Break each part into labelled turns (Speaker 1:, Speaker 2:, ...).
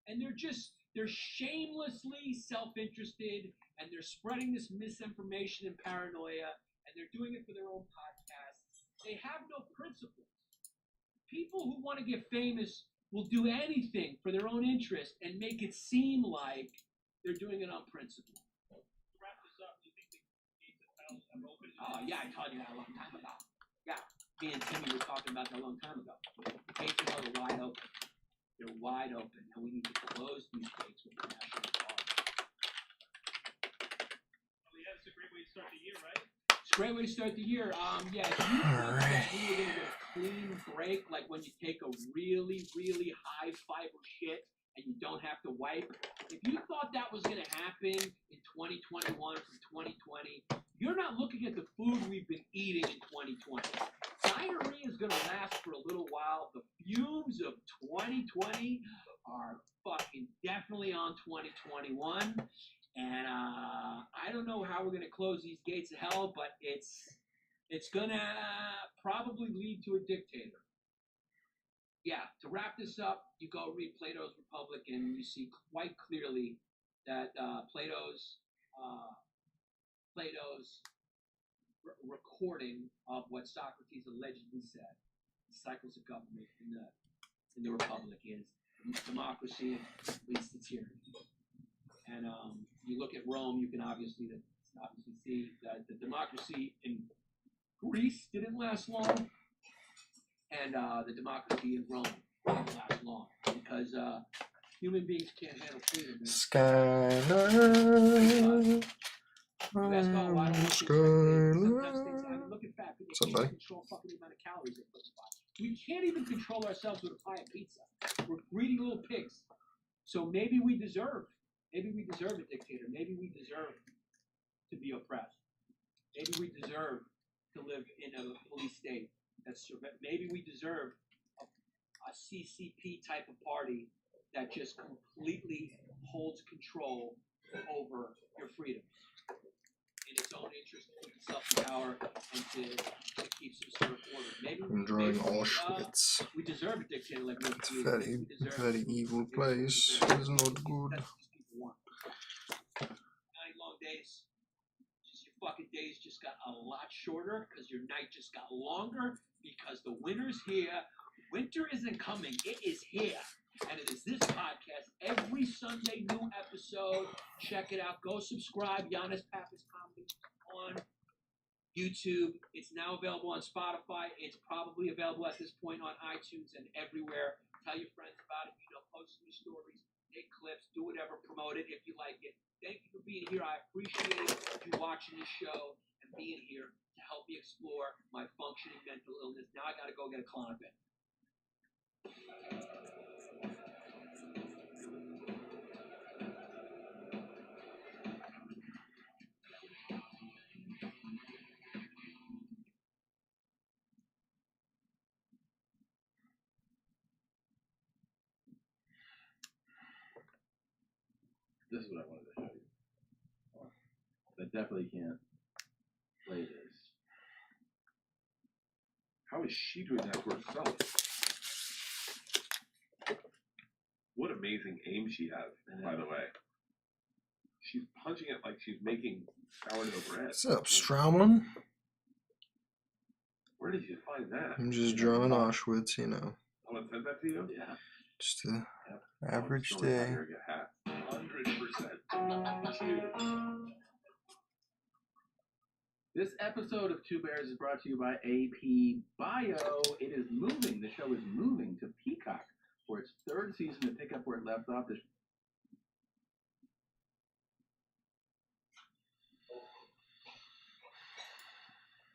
Speaker 1: and they're shamelessly self-interested, and they're spreading this misinformation and paranoia, and they're doing it for their own podcasts. They have no principles. People who want to get famous will do anything for their own interest and make it seem like they're doing it on principle.
Speaker 2: To wrap this up, do you think the gates of hell have opened?
Speaker 1: Oh, yeah, I told you that a long time ago. Yeah, me and Timmy were talking about that a long time ago. The gates of hell are wide open. They're wide open, and we need to close these gates with the National Guard.
Speaker 2: Oh, yeah, it's a great way to start the year, right?
Speaker 1: It's a great way to start the year. Yeah, if you thought that we were going to get a clean break, like when you take a really, really high fiber shit and you don't have to wipe, if you thought that was going to happen in 2021 from 2020, you're not looking at the food we've been eating in 2020. Diarrhea is going to last for a little while. The fumes of 2020 are fucking definitely on 2021. And I don't know how we're going to close these gates of hell, but it's going to probably lead to a dictator. Yeah, to wrap this up, you go read Plato's Republic, and you see quite clearly that Plato's recording of what Socrates allegedly said, the cycles of government in the Republic is democracy leads to tyranny. And you look at Rome, you can obviously see that the democracy in Greece didn't last long, and the democracy in Rome didn't last long because human beings can't handle freedom.
Speaker 3: Skyline.
Speaker 1: You ask all why don't we sometimes things, I mean, look at fat people can't control fucking the amount of calories they put in the body. We can't even control ourselves with a pie of pizza. We're greedy little pigs. So maybe we deserve a dictator. Maybe we deserve to be oppressed. Maybe we deserve to live in a police state. Maybe we deserve a CCP type of party that just completely holds control over your freedoms in its own interest to put itself in power and to keep some sort of order.
Speaker 3: I'm drawing Auschwitz.
Speaker 1: We deserve a dictator like
Speaker 3: It's a very evil place. It's not good.
Speaker 1: That's what these people want. 9 long days. Just your fucking days just got a lot shorter because your night just got longer because the winter's here. Winter isn't coming. It is here. And it is this podcast. Every Sunday, new episode. Check it out. Go subscribe. Giannis Pappas Comedy on YouTube. It's now available on Spotify. It's probably available at this point on iTunes and everywhere. Tell your friends about it. Post your stories, take clips, do whatever, promote it if you like it. Thank you for being here. I appreciate you watching this show and being here to help me explore my functioning mental illness. Now I got to go get a Klonopin.
Speaker 4: This is what I wanted to show you. I definitely can't play this. How is she doing that for herself? What amazing aim she has, by the way. She's punching it like she's making sourdough bread.
Speaker 3: What's up, Strauman?
Speaker 4: Where did you find that?
Speaker 3: I'm just drawing Auschwitz, you know.
Speaker 4: Someone sent that to you?
Speaker 1: Yeah.
Speaker 3: Just an average
Speaker 4: Don't
Speaker 3: day.
Speaker 4: get a hat. 100%. Cheers. This episode of Two Bears is brought to you by AP Bio. It is moving. The show is moving to Peacock for its 3rd season to pick up where it left off.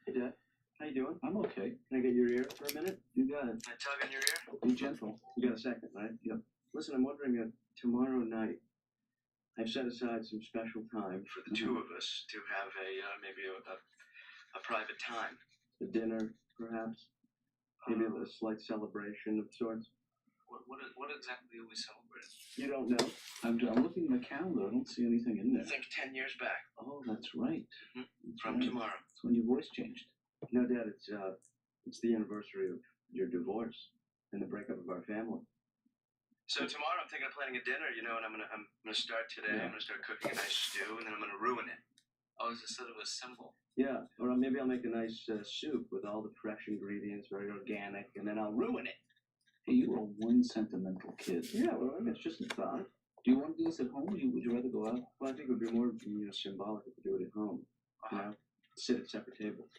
Speaker 5: Hey, Dad. How you doing? I'm okay. Can I get your ear for a minute? You got it.
Speaker 6: Can I tug on your ear?
Speaker 5: Be gentle. You got a second, right? Yep. Listen, I'm wondering if tomorrow night I've set aside some special time
Speaker 6: For the two of us to have maybe a private time.
Speaker 5: A dinner, perhaps. Maybe a slight celebration of sorts.
Speaker 6: What exactly are we celebrating?
Speaker 5: You don't know? I'm looking at my calendar. I don't see anything in there.
Speaker 6: Think 10 years back.
Speaker 5: Oh, that's right.
Speaker 6: Mhm.
Speaker 5: That's
Speaker 6: From
Speaker 5: right.
Speaker 6: tomorrow.
Speaker 5: That's when your voice changed. No, Dad, it's the anniversary of your divorce and the breakup of our family.
Speaker 6: So tomorrow I'm thinking of planning a dinner, you know, and I'm gonna start today.
Speaker 5: Yeah.
Speaker 6: I'm gonna start cooking a nice stew, and then I'm gonna ruin it. Oh, it's a sort of a symbol.
Speaker 5: Yeah, or maybe I'll make a nice soup with all the fresh ingredients, very organic, and then I'll ruin it.
Speaker 4: Hey, you are one sentimental kid.
Speaker 5: Yeah, well, I mean, it's just a thought.
Speaker 4: Do you want to do this at home, or would you rather go out?
Speaker 5: Well, I think it would be more, symbolic if we do it at home. You know, sit at separate tables.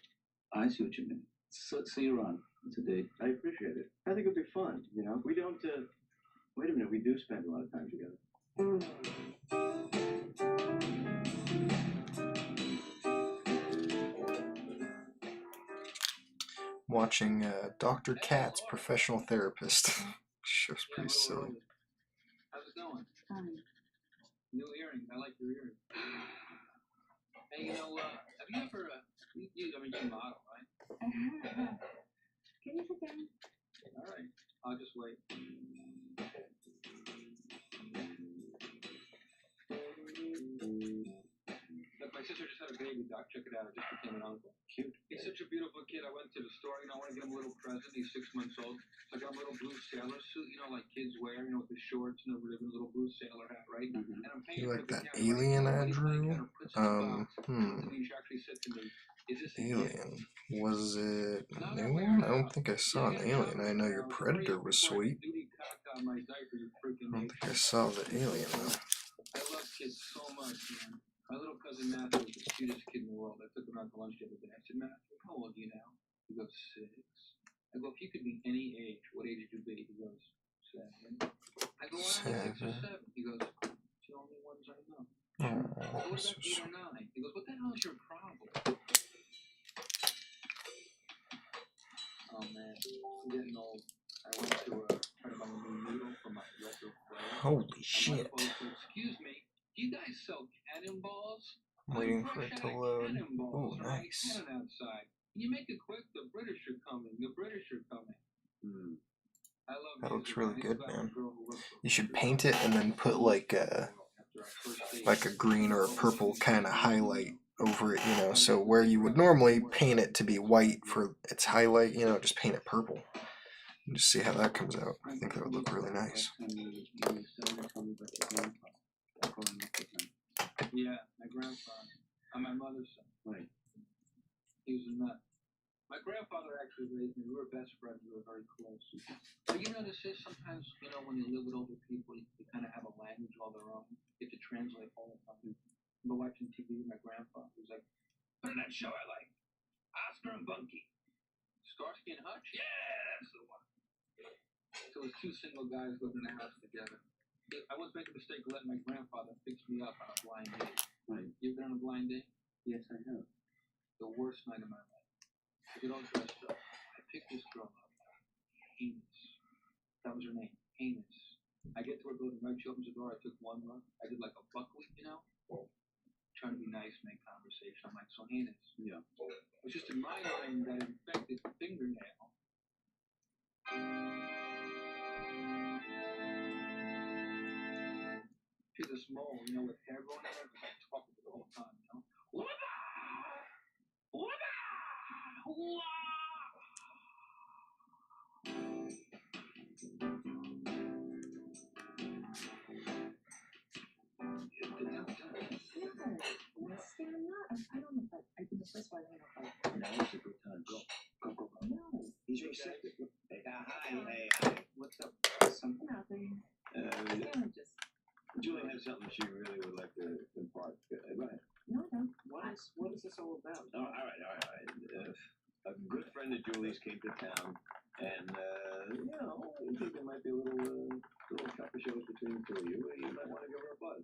Speaker 4: I see what you mean. So you're on. It's a date.
Speaker 5: I appreciate it. I think it'd be fun. You know, we don't. Wait a minute, we do spend a lot of time together.
Speaker 3: Watching Dr. Katz, professional therapist. Show's pretty silly.
Speaker 1: How's it going? New earrings. I like your earrings. Hey, have you ever, you model, right?
Speaker 7: Can you sit down?
Speaker 1: All right. I'll just wait. Look, my sister just had a baby, Doc. Check it out. I just became an uncle. Cute. He's such a beautiful kid. I went to the store, I want to get him a little present. He's 6 months old. So I got him a little blue sailor suit, like kids wear, with the shorts and the ribbon, little blue sailor hat, right?
Speaker 4: Mm-hmm.
Speaker 1: And I'm paying
Speaker 3: You
Speaker 1: for
Speaker 3: like
Speaker 1: the
Speaker 3: that
Speaker 1: camera,
Speaker 3: alien I
Speaker 1: right?
Speaker 3: drew?
Speaker 1: And he actually said to me, is this a gift?
Speaker 3: Alien. Was it a new one? I don't think I saw an alien. I know your Predator was sweet. I don't think I saw the alien though.
Speaker 1: I love kids so much, man. My little cousin Matthew was the cutest kid in the world. I took him out to lunch the other day. I said, Matthew, how old are you now? He goes, 6. I go, if you could be any age, what age would you be? He goes, 7. I go, why not 6 or 7? He goes, it's the only ones I know. I go, what
Speaker 3: So
Speaker 1: about 8 or 9? He goes, what the hell is your problem? Oh man, I'm getting old. I went to try to buy a new needle for my record player.
Speaker 3: holy shit.
Speaker 1: Excuse me, do you guys sell cannonballs?
Speaker 3: I'm waiting for it to load. Oh,
Speaker 1: Right?
Speaker 3: nice.
Speaker 1: Cannon outside. Can you make it quick? The British are coming. The British are coming. I love
Speaker 3: That looks
Speaker 1: music.
Speaker 3: really
Speaker 1: I
Speaker 3: good,
Speaker 1: used to have a
Speaker 3: man.
Speaker 1: girl who worked for
Speaker 3: You should paint it and then put like a green or a purple kind of highlight over it, so where you would normally paint it to be white for its highlight, just paint it purple. And just see how that comes out. I think that would look really nice.
Speaker 1: Yeah, my grandfather. I'm my mother's son.
Speaker 5: Right.
Speaker 1: He was a nut. My grandfather actually raised me. We were best friends. We were very close. But this is sometimes, when you live with older people, you kind of have a language all their own. You have to translate all the time. But watching TV with my grandfather, he was like, put in that show I like. Oscar and Bunky. Starsky and Hutch? Yeah, that's the one. So it was 2 single guys living in a house together. I once made the mistake of letting my grandfather fix me up on a blind date.
Speaker 5: Right.
Speaker 1: You ever been on a blind date?
Speaker 5: Yes, I have.
Speaker 1: The worst night of my life. I get all dressed up. I picked this girl up. Heinous. That was her name. Heinous. I get to her building right. She opens the door. I took one look. I did like a buckwheat, trying to be nice, make conversation. I'm like, so heinous.
Speaker 5: Yeah.
Speaker 1: It was just in my mind that infected fingernail. She's a small, with hair growing out of her. I talk with her the whole time, Wah-bah! Wah-bah! Wah!
Speaker 7: I don't know if I think the first one, I don't know if I.
Speaker 5: Now it's a good time. Go.
Speaker 7: No.
Speaker 5: He's receptive. Hey, hi.
Speaker 1: What's up?
Speaker 7: Something happened.
Speaker 5: Uh,
Speaker 7: Just.
Speaker 5: Julie has something she really would like to impart. Go ahead.
Speaker 7: No, no.
Speaker 5: What is this all about? Oh, all right. A good friend of Julie's came to town, and I think there might be a little couple shows between the two of you. You might want to give her a buzz.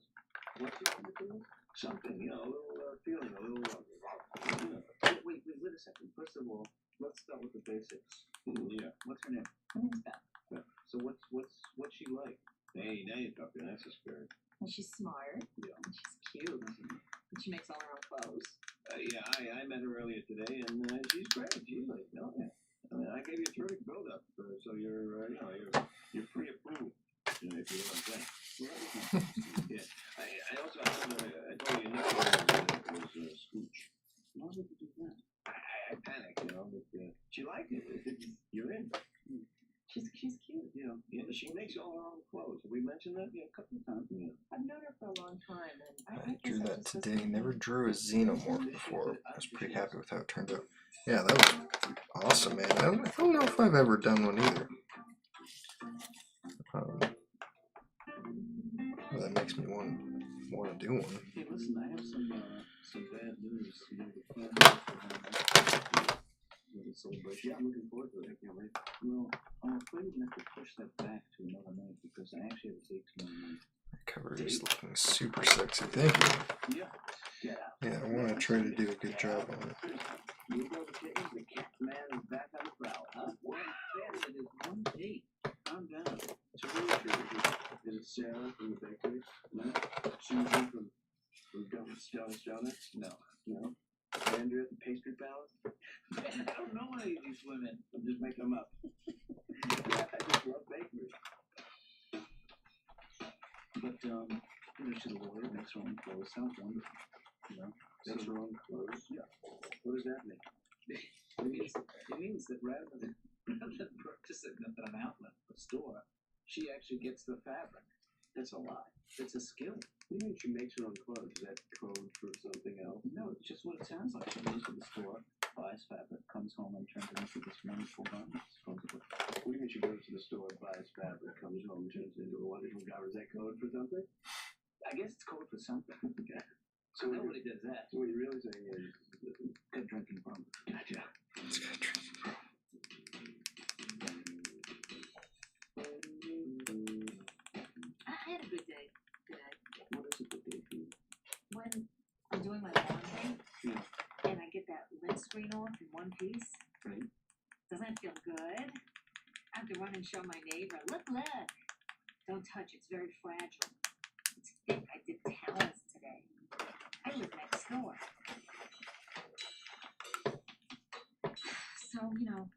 Speaker 5: What's it going to do? Something, a little feeling, a little.
Speaker 7: Wait a second. First of all, let's start with the basics.
Speaker 5: Yeah.
Speaker 7: What's her name? Her name's Beth. So what's she like?
Speaker 5: Hey, now you're talking. That's a spirit.
Speaker 7: And she's smart.
Speaker 5: Yeah.
Speaker 7: And she's cute. And she makes all her own clothes.
Speaker 5: Yeah, I met her earlier today, and she's great. She's like, no, yeah. I mean, I gave you a terrific build-up, so you're pre-approved. If you know what I'm saying. Yeah. I also told you was Scooch.
Speaker 7: Why would you do that?
Speaker 5: I panicked, but she liked it. You're in.
Speaker 7: She's cute.
Speaker 5: Yeah, she makes all her own clothes. mentioned that? Yeah, a couple of times. Yeah.
Speaker 7: I've known her for a long time, and I
Speaker 3: I drew
Speaker 7: guess I
Speaker 3: that
Speaker 7: just was
Speaker 3: today.
Speaker 7: thinking-
Speaker 3: Never drew a xenomorph before. I was pretty happy with how it turned out. Yeah, that was awesome, man. I don't know if I've ever done one either. Well, that makes me want to do one.
Speaker 4: Hey, listen, I have some bad news. You know, the plan the celebration. Yeah, I'm looking forward to it. I can't wait. Well, I'm afraid we're going to have to push that back to another night because I actually have a date tomorrow night.
Speaker 3: Cover is looking super sexy. Thank you.
Speaker 4: Yeah. Get out.
Speaker 3: Yeah, I want to try to do a good job on it.
Speaker 4: You know the kittens, the cat man is back on the prowl, huh? Well, fair, it is one date. Calm down. So really true. Is it Sarah from the bakery? No. Susan from Jonas? No. No. Andrea at the pastry palace? Man, I don't know any of these women. I'm just making them up. Yeah, I just love bakery. But, you know, she's a lawyer, makes her own clothes. Sounds wonderful. You know? Makes her own clothes? Yeah. What does that mean? It means that rather than purchasing them at an outlet or store, she actually gets the fabric. That's a lie. It's a skill. What do you mean she makes her own clothes? Is that code for something else? No, it's just what it sounds like. She goes to the store, buys fabric, comes home and turns it into this wonderful garment, supposedly. What do you mean she goes to the store, buys fabric, comes home and turns it into a wonderful garment? Is that code for something? I guess it's code for something. Okay. So nobody does that. So what you're really saying is good drinking bum. Gotcha.
Speaker 3: It's got a drink.
Speaker 8: I had a good day today.
Speaker 4: What is a good day for you?
Speaker 8: When I'm doing my laundry
Speaker 4: Yeah.
Speaker 8: and I get that lid screen off in one piece,
Speaker 4: Right.
Speaker 8: doesn't it feel good? I have to run and show my neighbor, look, don't touch, it's very fragile. It's thick, I did towels today. I live next door. So, you know,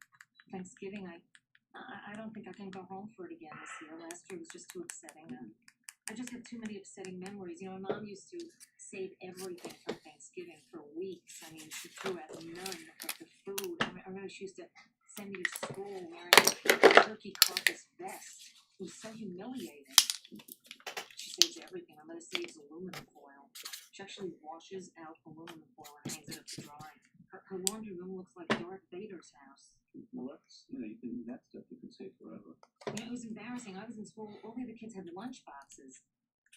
Speaker 8: Thanksgiving, I don't think I can go home for it again this year. Last year was just too upsetting. I just have too many upsetting memories. You know, my mom used to save everything for Thanksgiving for weeks. I mean, she threw out none but the food. I remember she used to send me to school wearing a turkey carcass vest. It was so humiliating. She saves everything. My mother saves aluminum foil. She actually washes out aluminum foil and hangs it up to dry. Her laundry room looks like Darth Vader's house.
Speaker 4: Well, that's, you know, that stuff you can save forever.
Speaker 8: Yeah, it was embarrassing. I was in school. All the other kids had lunch boxes.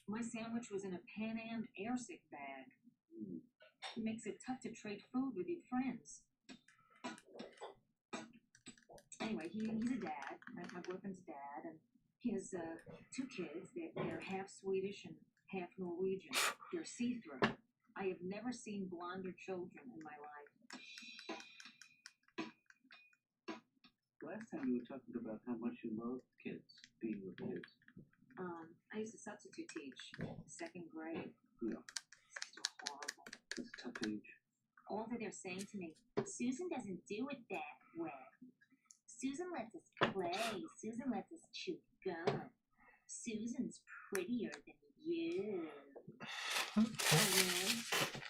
Speaker 8: My sandwich was in a Pan Am airsick bag. It makes it tough to trade food with your friends. Anyway, he's a dad. My boyfriend's a dad, and he has 2 kids. They're half Swedish and half Norwegian. They're see-through. I have never seen blonder children in my life.
Speaker 4: Last time you were talking about how much you love kids, being with kids.
Speaker 8: I used to substitute teach, 2nd grade.
Speaker 4: Yeah.
Speaker 8: It's just horrible.
Speaker 4: It's a tough age.
Speaker 8: All that they're saying to me, Susan doesn't do it that way. Susan lets us play. Susan lets us chew gum. Susan's prettier than you. Oh, really?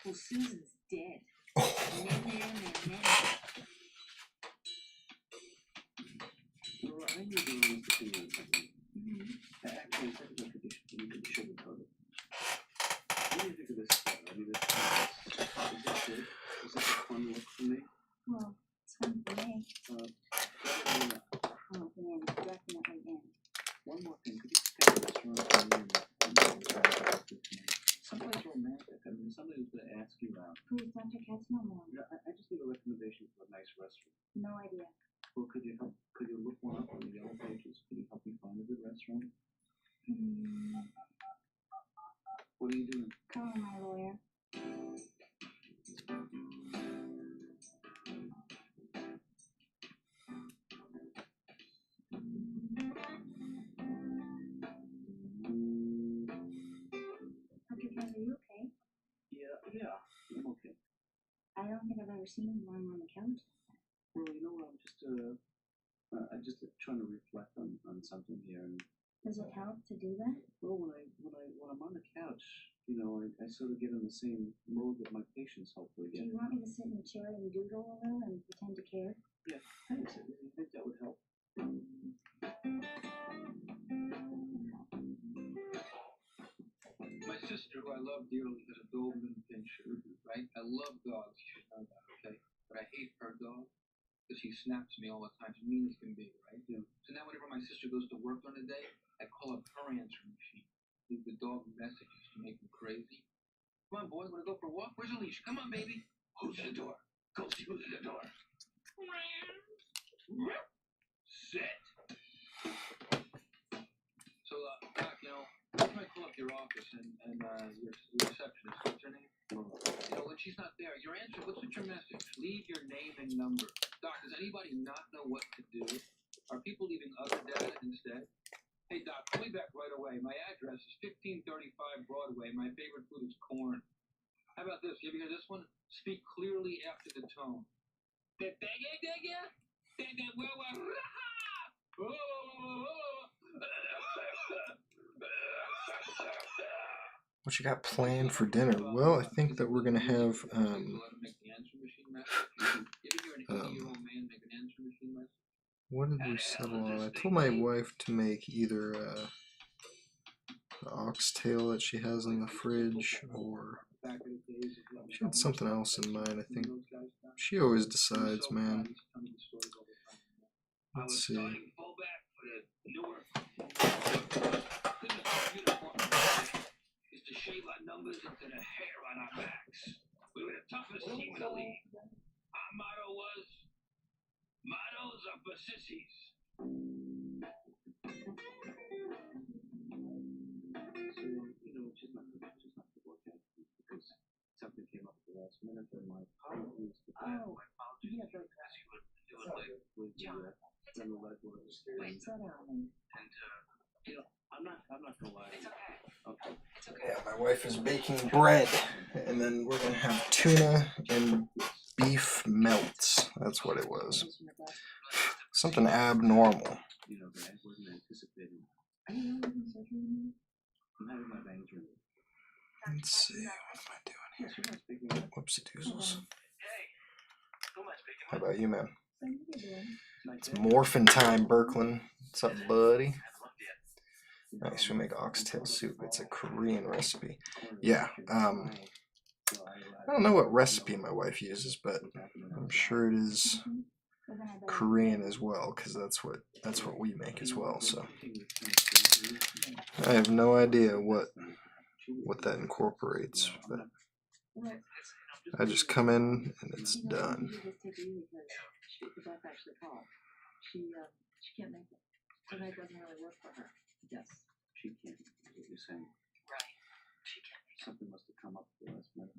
Speaker 8: Well, Susan's dead. Nah.
Speaker 4: Well, I need to know this opinion on something. Actually, it's not a condition. You can sugarcoat it. What do you think of this style? I mean, is this good? Is this a fun look for me?
Speaker 9: Well, it's fun for me.
Speaker 4: Definitely not.
Speaker 9: Oh, man, definitely in.
Speaker 4: One more thing. Could you pick a restaurant for me and someplace romantic? I mean, somebody who's going to ask you out.
Speaker 9: Please, Dr. Katzenelman.
Speaker 4: I just need a recommendation for a nice restaurant.
Speaker 9: No idea.
Speaker 4: Well, could you look one up on the Yellow Pages? Could you help me find a good restaurant? What are you doing?
Speaker 9: Call my lawyer. Dr. Kat, are you okay?
Speaker 4: Yeah, I'm okay.
Speaker 9: I don't think I've ever seen you lying on the couch.
Speaker 4: Well, you know what? I'm just trying to reflect on something here. And
Speaker 9: Does it help to do that?
Speaker 4: well, when I'm on the couch, you know, I sort of get in the same mode that my patients hopefully
Speaker 9: Do
Speaker 4: get.
Speaker 9: you want me to sit in a chair and doodle a little and pretend to care?
Speaker 4: Yeah, thanks. You think that would help? sister, who I love dearly, has a Doberman Pinscher, right? I love dogs, you should know that, okay? But I hate her dog because she snaps me all the time. She's mean as can be, right? Yeah. So now whenever my sister goes to work during the day, I call up her answering machine. Leave the dog messages to make him crazy. Come on, boy, wanna go for a walk? Where's the leash? Come on, baby. Who's at the door? Go see who's at the door. Sit. So, Doc, you know, I might call up your office and your receptionist. What's her name? You know, when she's not there, your answer. What's your message? Leave your name and number. Doc, does anybody not know what to do? Are people leaving other data instead? Hey, Doc, call me back right away. My address is 1535 Broadway. My favorite food is corn. How about this? You ever hear this one? Speak clearly after the tone.
Speaker 3: What you got planned for dinner? Well, I think that we're gonna have what did we settle on? I told my wife to make either the oxtail that she has in the fridge, or she had something else in mind. I think she always decides, man. Let's see.
Speaker 5: To shave our numbers into the hair on our backs. We were the toughest team in the league. Our motto was, mottos are for sissies.
Speaker 4: So, you know, just not to work out because something came up at the last minute and my apologies.
Speaker 9: Yeah, but
Speaker 4: With
Speaker 8: John,
Speaker 4: the leg was
Speaker 8: wait,
Speaker 9: sit down.
Speaker 8: and
Speaker 4: you know, I'm not gonna lie.
Speaker 8: it's okay.
Speaker 4: Okay.
Speaker 8: It's okay.
Speaker 3: Yeah, my wife is baking bread, and then we're gonna have tuna and beef melts. That's what it was. Something abnormal.
Speaker 4: You know, I wasn't anticipating. Are you having surgery? I'm having my veins removed.
Speaker 3: Let's see, what am I doing
Speaker 4: Yes, you're not speaking of
Speaker 3: Whoopsie doozles.
Speaker 6: Hey, who am I speaking
Speaker 3: How
Speaker 6: with?
Speaker 3: about you, man?
Speaker 4: it's
Speaker 3: It's morphin' time, Berklin. What's up, buddy?
Speaker 6: Haven't looked yet.
Speaker 3: Nice, we make oxtail soup. It's a Korean recipe. Yeah, I don't know what recipe my wife uses, but I'm sure it is Korean as well, because that's what we make as well. So I have no idea what that incorporates, but I just come in and it's done.
Speaker 7: That's actually called. She can't make it. So that doesn't really work for her.
Speaker 4: Yes, she can't. Is what you're saying.
Speaker 8: Right. She can't.
Speaker 4: Something must have come up at the last minute.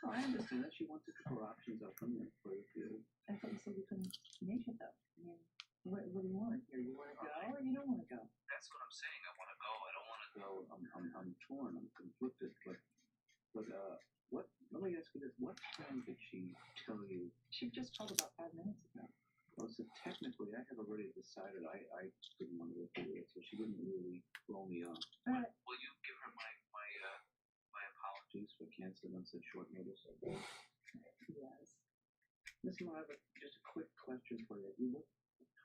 Speaker 4: Oh, I understand that. She wants to keep her options open for the field.
Speaker 7: I thought you said you couldn't make it though. I mean, what do you want here? You want to go or you don't want to go?
Speaker 6: That's what I'm saying. I want to go. I don't want to.
Speaker 4: So I'm torn. I'm conflicted. But what? Let me ask you this: what time did she tell you?
Speaker 7: She just told about 5 minutes ago.
Speaker 4: Well, so technically, I had already decided I didn't want to go through it, so she didn't really blow me off.
Speaker 6: Will you give her my apologies?
Speaker 4: Apologies for canceling on such short notice.
Speaker 7: Yes.
Speaker 4: Listen, I have just a quick question for you.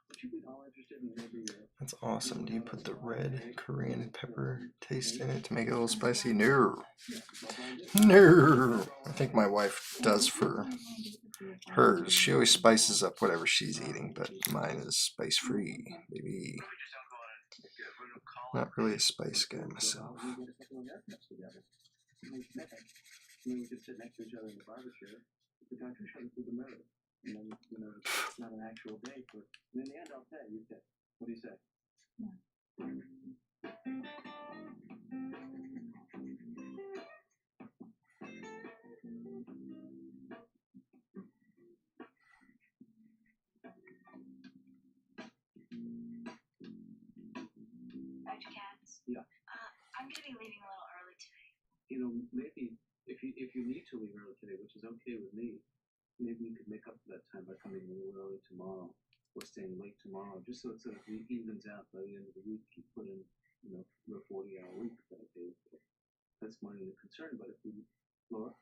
Speaker 4: Would you be all interested in maybe?
Speaker 3: That's awesome. Do you put the red Korean pepper taste in it to make it a little spicy? No. No. I think my wife does for hers. She always spices up whatever she's eating, but mine is spice free, baby. Not really a spice guy myself.
Speaker 4: We could sit next to each other in the barber chair. We talk to each other through the mirror. And then, you know, it's not an actual date, but in the end, I'll pay. You pay. What do you say?
Speaker 8: Dr. Katz?
Speaker 4: Yeah.
Speaker 8: I'm going to be leaving a little early today.
Speaker 4: You know, maybe if you need to leave early today, which is okay with me, maybe you could make up for that time by coming a little early tomorrow or staying late tomorrow, just so it sort of evens out by the end of the week. You put in, you know, your 40-hour week that I gave. That's my only concern. But if you, Laura,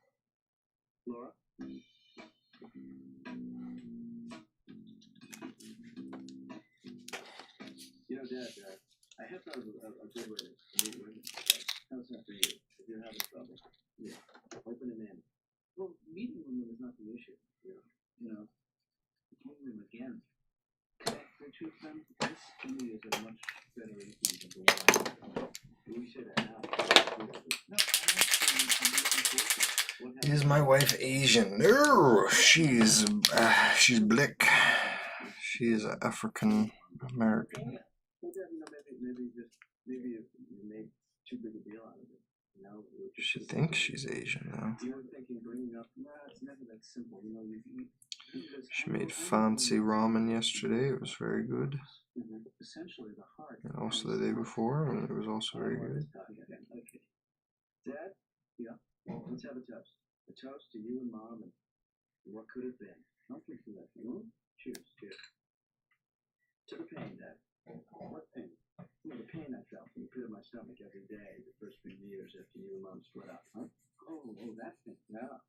Speaker 4: you know, Dad, I have a good way to meet women. How's that for you? If you're
Speaker 3: Is my wife Asian? No, she's black. She's African American.
Speaker 5: Well, then, maybe if you made too big a deal out of it. You know,
Speaker 3: She thinks she's Asian though.
Speaker 5: you were thinking bringing up, nah, it's never that simple. You know,
Speaker 3: She made fancy ramen yesterday. It was very good.
Speaker 5: essentially the heart.
Speaker 3: And also the day before, and it was also very good.
Speaker 5: Okay. Dad, yeah, let's have a toast. A toast to you and Mom and what could have been. Don't drink too much. Cheers, cheers. To the pain, Dad. What pain? You know, the pain I felt in the pit of my stomach every day the first few years after you and Mom split up, huh? Oh, that thing. Yeah.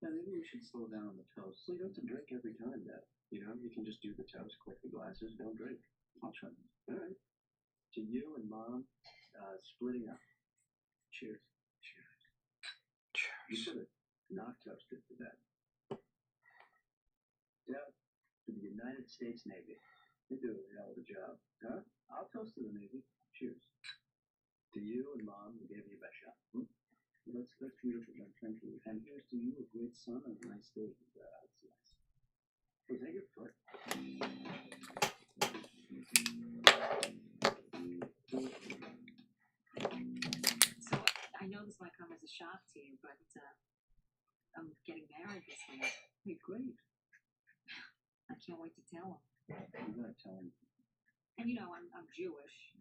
Speaker 5: Yeah, maybe we should slow down on the toast. So you don't have to drink every time, Dad. You know, you can just do the toast, click the glasses, don't drink. I'll try that. All right. To you and Mom, splitting up. Cheers. Cheers. You should have not toasted to that. Dad, to the United States Navy. They do a hell of a job. Huh? I'll toast to the Navy. Cheers. To you and Mom, who gave me a best shot. That's beautiful, man. Thank you. And here's to you, a great son and a nice day. That's nice. So take it foot.
Speaker 8: So I know this might come as a shock to you, but I'm getting married this year.
Speaker 5: Hey, great.
Speaker 8: I can't wait to tell him.
Speaker 5: You gotta tell him.
Speaker 8: And you know, I'm Jewish.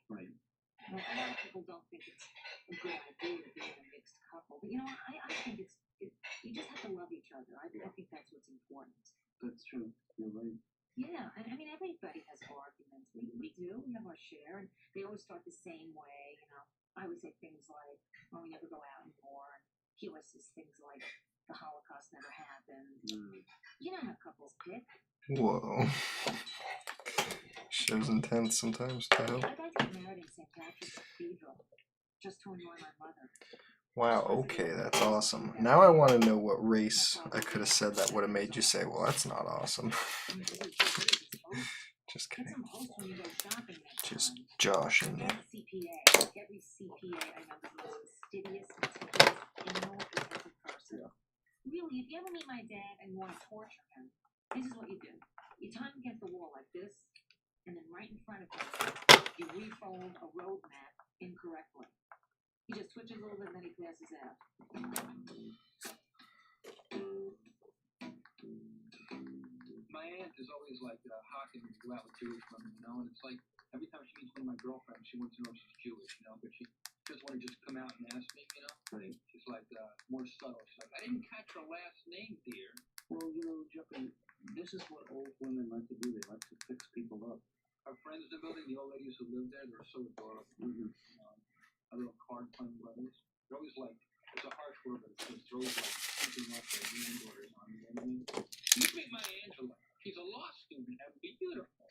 Speaker 5: Right.
Speaker 8: A lot of people don't think it's a good idea to be in a mixed couple, but you know, I think you just have to love each other. I think that's what's important.
Speaker 5: That's true. You're right.
Speaker 8: Yeah, and I mean, everybody has arguments. We do. We have our share, and they always start the same way. You know, I would say things like, "Well, we never go out anymore." And he always says things like, "The Holocaust never happened." You know how couples pick.
Speaker 3: Whoa. Show's intense sometimes, too.
Speaker 8: I got married in St. Patrick's Cathedral just to annoy my mother.
Speaker 3: Wow, okay, that's awesome. Now I want to know what race I could have said that would have made you say, well, that's not awesome. Just kidding. Just joshing you.
Speaker 8: Every CPA I know is the most fastidious, meticulous, anal-retentive person. Really, if you ever meet my dad and you want to torture him, this is what you do. You time him against the wall like this, and then right in front of him, you refold a road map incorrectly. He just twitches a little bit and then he passes out.
Speaker 2: My aunt is always like hawking to go out with Jewish women, you know, and it's like every time she meets one of my girlfriends, she wants to know if she's Jewish, you know, but she doesn't want to just come out and ask me, you know.
Speaker 5: Right.
Speaker 2: She's like more subtle. She's like, I didn't catch her last name, dear.
Speaker 5: Well, you know, Jeffrey, this is what old women like to do. They like to fix people up.
Speaker 2: Our friends in the building, the old ladies who live there, they're so adorable. A little card playing brothers. They're always like, it's a harsh word, but they're always like keeping up their granddaughters on, you know what I mean? You meet my Angela. She's a law student and beautiful.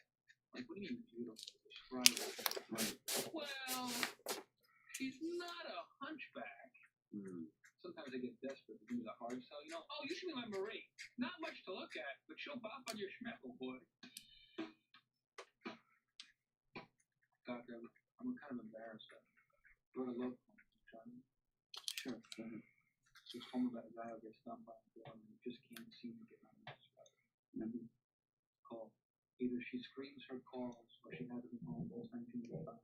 Speaker 2: Like, what do you mean beautiful? Describe it.
Speaker 5: Right.
Speaker 2: Well, she's not a hunchback. Sometimes I get desperate to give me the hard sell. You know, oh, you should be my Marie. Not much to look at, but she'll bop on your schmeckle, boy. Doctor, I'm kind of embarrassed. I wrote a love poem to Johnny.
Speaker 5: Sure.
Speaker 2: It's a poem about a guy who gets dumped by a girl and he just can't seem to get on the next level. It's called Either She Screams Her Calls or She Hasn't Been Home Since 1985.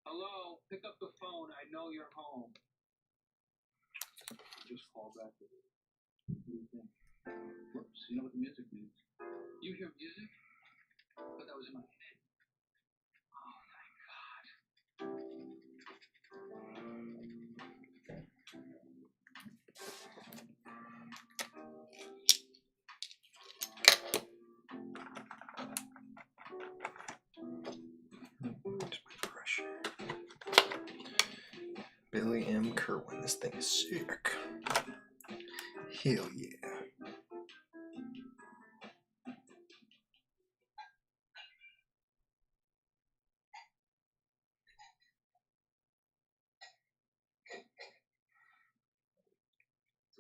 Speaker 2: Hello, pick up the phone. I know you're home. I just called back to you. What do you think? Whoops, you know what the music means. You hear music? But that was in my head. Oh, thank God.
Speaker 3: Billy M. Kerwin, this thing is sick. Hell yeah.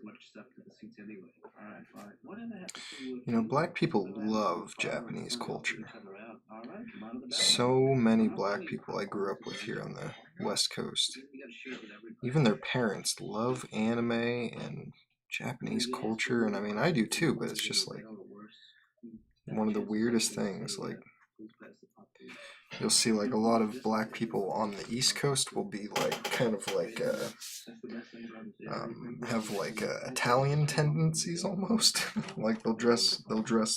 Speaker 4: much stuff to the seats anyway. Alright, fine. Whatever happened to
Speaker 3: You know, black people love Japanese culture. So many black people I grew up with here on the West Coast, even their parents love anime and Japanese culture, and I mean, I do too, but it's just like one of the weirdest things. Like, you'll see like a lot of black people on the East Coast will be like kind of like have like Italian tendencies almost. Like they'll dress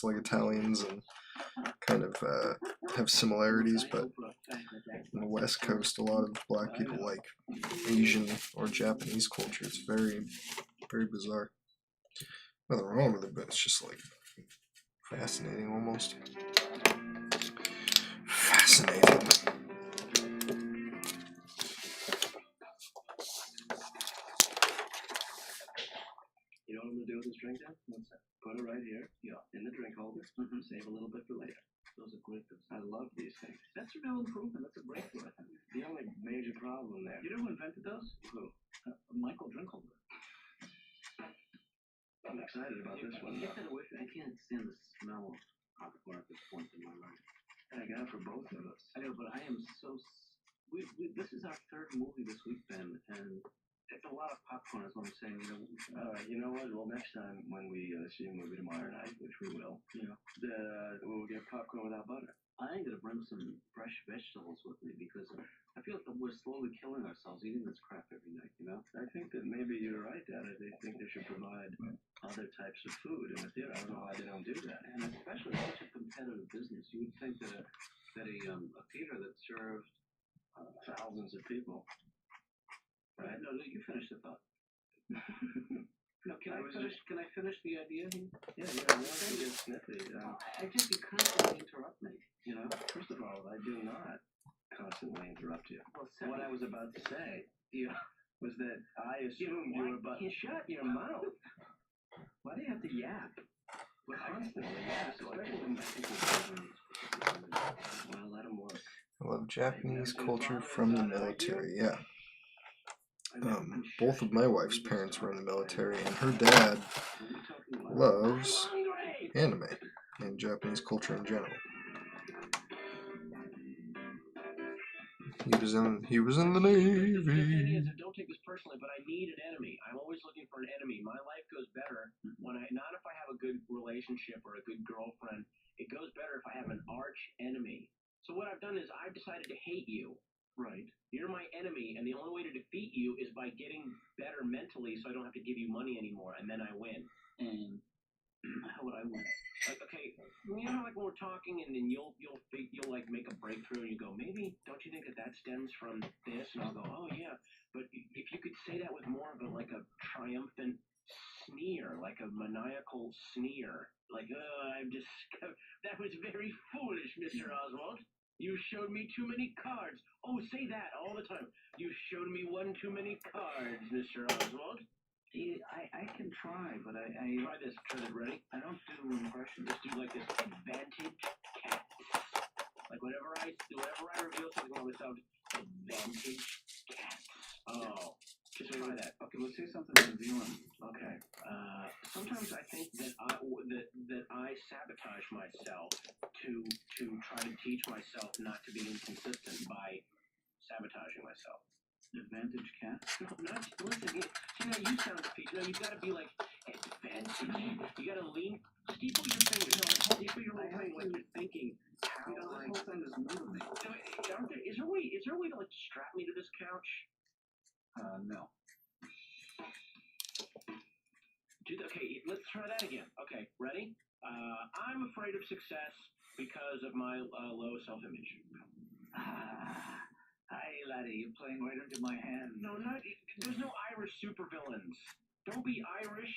Speaker 3: like Italians and kind of have similarities, but on the West Coast, a lot of black people like Asian or Japanese culture. It's very, very bizarre. Nothing wrong with it, but it's just like fascinating almost. Fascinating.
Speaker 5: You know what I'm gonna do with this drink now? What's that? Put it right here. Yeah. In the drink holder. Save a little bit for later. Those are great. I love these things. That's a real improvement. That's a breakthrough, I think. The only major problem there. You know who invented those? Who? Michael Drinkholder. I'm excited about this one.
Speaker 4: Get that away from me. I can't stand the smell of popcorn at this point in my life.
Speaker 5: I got it for both of us.
Speaker 4: I know, but I am so. This is our third movie this week, Ben, and it's a lot of popcorn. Is what I'm saying.
Speaker 5: You know what? Well, next time when we see a movie tomorrow night, which we will, we'll get popcorn without butter.
Speaker 4: I ain't gonna bring some fresh vegetables with me because I feel like we're slowly killing ourselves eating this crap every night. You know.
Speaker 5: I think that maybe you're right, Dad. They think they should provide other types of food in the theater. I don't know why they don't do that.
Speaker 4: And especially such a competitive business, you would think that a theater that served
Speaker 5: thousands of people.
Speaker 4: Right? No, you finish the thought. No, can I finish the idea here?
Speaker 5: Yeah, I want to get snippy.
Speaker 4: I just you constantly interrupt me. You know.
Speaker 5: First of all, I do not constantly interrupt you.
Speaker 4: Well,
Speaker 5: what I was about to say
Speaker 4: yeah.
Speaker 5: was that I assumed you were about.
Speaker 4: Shut your mouth.
Speaker 5: Why do you have to yap? We're constantly
Speaker 4: Well, let him work.
Speaker 3: I love Japanese culture from the military, yeah. Both of my wife's parents were in the military, and her dad loves anime and Japanese culture in general. He was in the Navy.
Speaker 1: Don't take this personally, but I need an enemy. I'm always looking for an enemy. My life goes better when not if I have a good relationship or a good girlfriend. It goes better if I have an arch enemy. So what I've done is I've decided to hate you.
Speaker 4: Right.
Speaker 1: You're my enemy, and the only way to defeat you is by getting better mentally, so I don't have to give you money anymore, and then I win.
Speaker 4: And how would I win?
Speaker 1: Like, okay, you know, like when we're talking, and then you'll like make a breakthrough, and you go, maybe don't you think that stems from this? And I'll go, oh yeah, but if you could say that with more of a triumphant sneer, like a maniacal sneer, like that was very foolish, Mr. Oswald. You showed me too many cards. Oh, say that all the time. You showed me one too many cards, Mr. Oswald.
Speaker 4: I can try, but I
Speaker 1: try this. Try it. Ready?
Speaker 4: I don't do impressions.
Speaker 1: Just do like this advantage cat. Like whenever I reveal something on myself, advantage cat. Oh, just try that.
Speaker 4: Okay, let's say something revealing.
Speaker 1: Okay. Sometimes I think that I sabotage myself to try to teach myself not to be inconsistent by sabotaging myself.
Speaker 4: Advantage cat?
Speaker 1: No, not listen. See now you sound defeated. No, you've got to be like advantage. You got to lean. Steeple your fingers. No, steeple your whole thing like you're thinking.
Speaker 4: How the whole thing is moving.
Speaker 1: Is there a way to like strap me to this couch?
Speaker 4: No.
Speaker 1: Okay, let's try that again. Okay, ready? I'm afraid of success because of my low self-image.
Speaker 4: Hi, laddie, you're playing right into my hand.
Speaker 1: No, there's no Irish supervillains. Don't be Irish.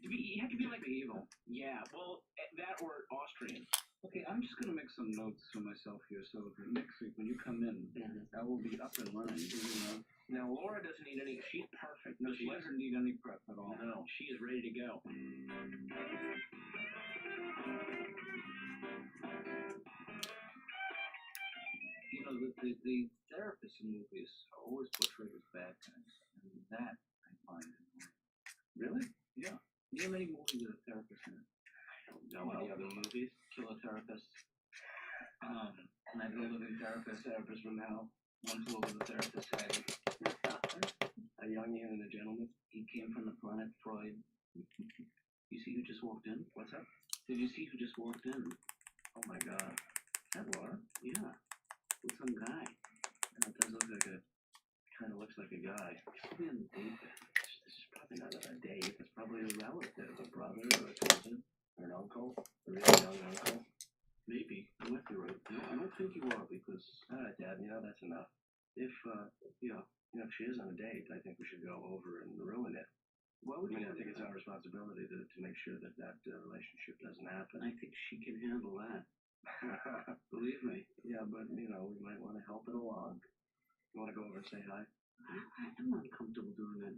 Speaker 1: You have to be like evil. Yeah, well, that or Austrian.
Speaker 4: Okay, I'm just gonna make some notes for myself here, so next week when you come in, I will be up and running. You know?
Speaker 1: Now, Laura doesn't need any. She's perfect.
Speaker 4: No, she doesn't need any prep at all.
Speaker 1: No, she is ready to go.
Speaker 4: You know, the therapists in movies are always portrayed as bad guys, and that I find annoying.
Speaker 5: Really?
Speaker 4: there many movies with a therapist in it?
Speaker 5: I don't know any other movies.
Speaker 4: Killer Therapist. Night of the Living Therapist.
Speaker 5: Therapist from hell.
Speaker 4: One Flew Over the Therapist's Head.
Speaker 5: A Jungian and a gentleman.
Speaker 4: He came from the planet Freud. You see who just walked in?
Speaker 5: What's that?
Speaker 4: Did you see who just walked in?
Speaker 5: Oh my God. That Laura?
Speaker 4: Yeah. With some guy.
Speaker 5: That does look like a. Kind of looks like a guy.
Speaker 4: Probably on a date.
Speaker 5: This is probably not a date. It's probably a relative, a brother or a cousin or an uncle, a really young uncle.
Speaker 4: Maybe. You might be right. No, I don't think you are because.
Speaker 5: All right, Dad. That's enough. If if she is on a date, I think we should go over and ruin it.
Speaker 4: Why would
Speaker 5: I
Speaker 4: you?
Speaker 5: think it's our responsibility to make sure that relationship doesn't happen.
Speaker 4: I think she can handle that. Believe me.
Speaker 5: Yeah, but we might want to help it along. You want to go over and say hi?
Speaker 4: I'm not comfortable doing that,